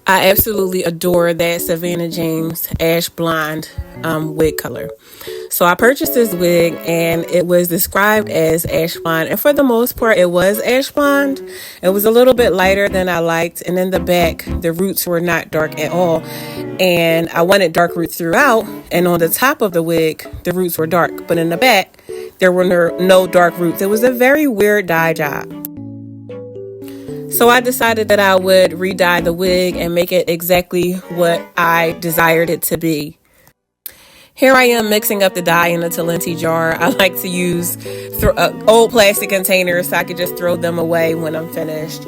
I absolutely adore that Savannah James ash blonde wig color. So I purchased this wig and it was described as ash blonde. And for the most part, it was ash blonde. It was a little bit lighter than I liked. And in the back, the roots were not dark at all. And I wanted dark roots throughout. And on the top of the wig, the roots were dark. But in the back, there were no dark roots. It was a very weird dye job. So I decided that I would re-dye the wig and make it exactly what I desired it to be. Here I am mixing up the dye in a Talenti jar. I like to use old plastic containers so I could just throw them away when I'm finished.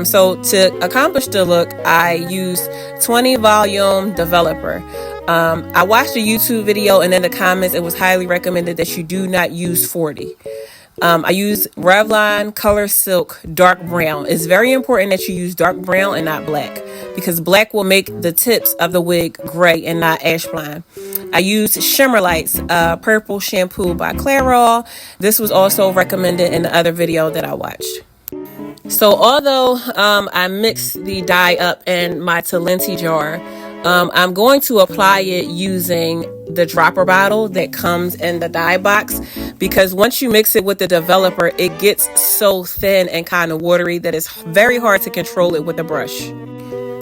So to accomplish the look, I used 20 volume developer. I watched a YouTube video and in the comments it was highly recommended that you do not use 40. I use Revlon Color Silk Dark Brown. It's very important that you use dark brown and not black because black will make the tips of the wig gray and not ash blonde. I used Shimmer Lights Purple Shampoo by Clairol. This was also recommended in the other video that I watched. So although I mixed the dye up in my Talenti jar, I'm going to apply it using the dropper bottle that comes in the dye box because once you mix it with the developer, it gets so thin and kind of watery that it's very hard to control it with a brush.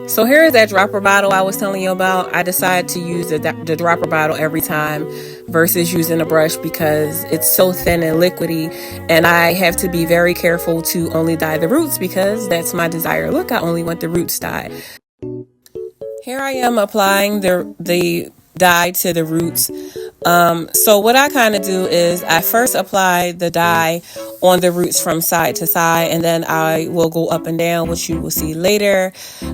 So here is that dropper bottle I was telling you about. I decided to use the dropper bottle every time versus using a brush because it's so thin and liquidy, and I have to be very careful to only dye the roots because that's my desired look. I only want the roots dyed. Here I am applying the dye to the roots. So what I kind of do is I first apply the dye on the roots from side to side, and then I will go up and down, which you will see later.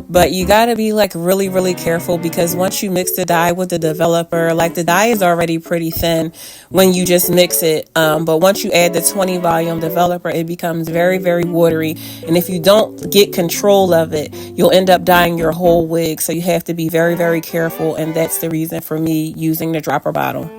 But you got to be like really, really careful because once you mix the dye with the developer, like the dye is already pretty thin when you just mix it. But once you add the 20 volume developer, it becomes very, very watery. And if you don't get control of it, you'll end up dyeing your whole wig. So you have to be very, very careful. And that's the reason for me using the dropper bottle.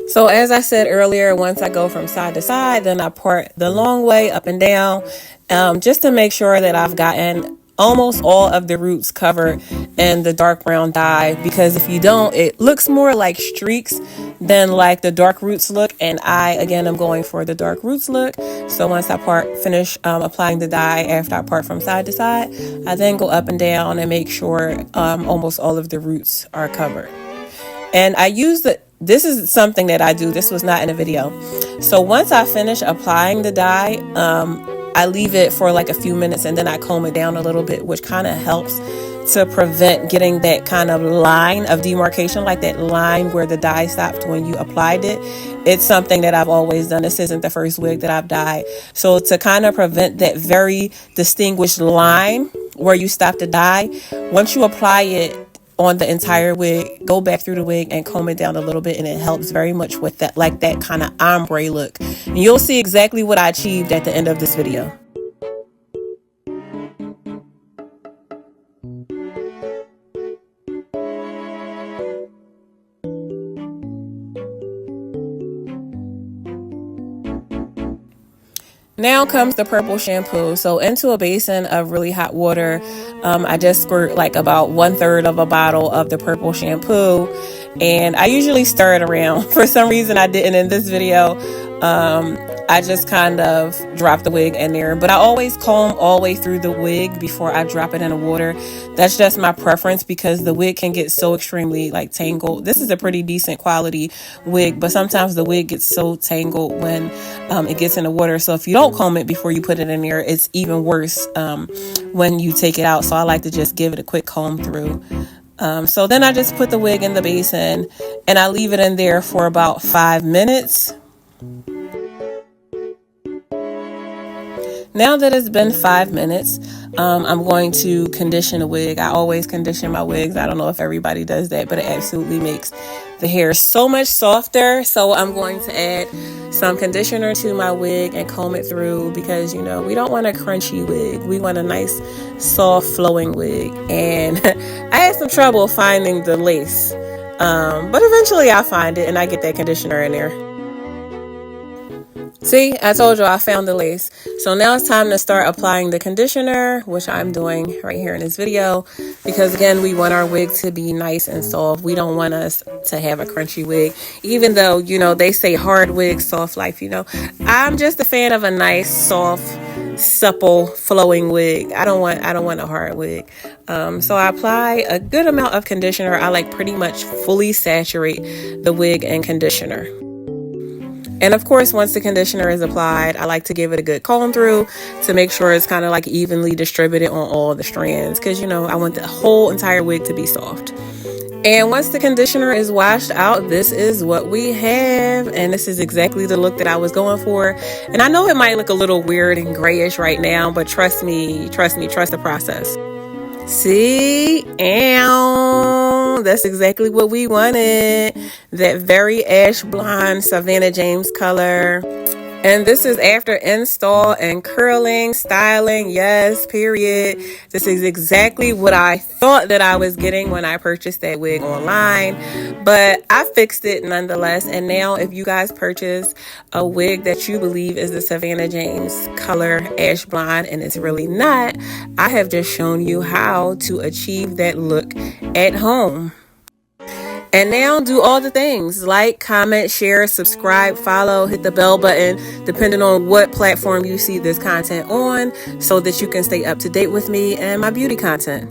So as I said earlier, once I go from side to side, then I part the long way up and down, just to make sure that I've gotten almost all of the roots covered in the dark brown dye, because if you don't, it looks more like streaks than like the dark roots look. And again, I'm going for the dark roots look. So once I finish applying the dye, after I part from side to side, I then go up and down and make sure almost all of the roots are covered. And this is something that I do. This was not in a video. So once I finish applying the dye, I leave it for like a few minutes and then I comb it down a little bit, which kind of helps to prevent getting that kind of line of demarcation, like that line where the dye stopped when you applied it. It's something that I've always done. This isn't the first wig that I've dyed. So to kind of prevent that very distinguished line where you stop the dye, once you apply it on the entire wig, go back through the wig and comb it down a little bit, and it helps very much with that, like that kind of ombre look. And you'll see exactly what I achieved at the end of this video. Now comes the purple shampoo. So into a basin of really hot water, I just squirt like about 1/3 of a bottle of the purple shampoo, and I usually stir it around. For some reason I didn't in this video. I just kind of drop the wig in there, but I always comb all the way through the wig before I drop it in the water. That's just my preference because the wig can get so extremely like tangled. This is a pretty decent quality wig, but sometimes the wig gets so tangled when it gets in the water. So if you don't comb it before you put it in there, it's even worse when you take it out. So I like to just give it a quick comb through. So then I just put the wig in the basin and I leave it in there for about 5 minutes. Now that it's been 5 minutes, I'm going to condition the wig. I always condition my wigs. I don't know if everybody does that, but it absolutely makes the hair so much softer. So I'm going to add some conditioner to my wig and comb it through because, you know, we don't want a crunchy wig. We want a nice, soft, flowing wig. And I had some trouble finding the lace, but eventually I'll find it and I get that conditioner in there. See, I told you I found the lace. So now it's time to start applying the conditioner, which I'm doing right here in this video. Because again, we want our wig to be nice and soft. We don't want us to have a crunchy wig. Even though, you know, they say hard wig, soft life, you know. I'm just a fan of a nice, soft, supple, flowing wig. I don't want a hard wig. So I apply a good amount of conditioner. I like pretty much fully saturate the wig in conditioner. And of course, once the conditioner is applied, I like to give it a good comb through to make sure it's kind of like evenly distributed on all the strands because, you know, I want the whole entire wig to be soft. And once the conditioner is washed out, this is what we have. And this is exactly the look that I was going for. And I know it might look a little weird and grayish right now, but trust me, trust the process. See, that's exactly what we wanted. That very ash blonde Savannah James color. And this is after install and curling, styling. Yes, period. This is exactly what I thought that I was getting when I purchased that wig online. But I fixed it nonetheless. And now if you guys purchase a wig that you believe is the Savannah James color ash blonde and it's really not, I have just shown you how to achieve that look at home. And now do all the things: like, comment, share, subscribe, follow, hit the bell button, depending on what platform you see this content on, so that you can stay up to date with me and my beauty content.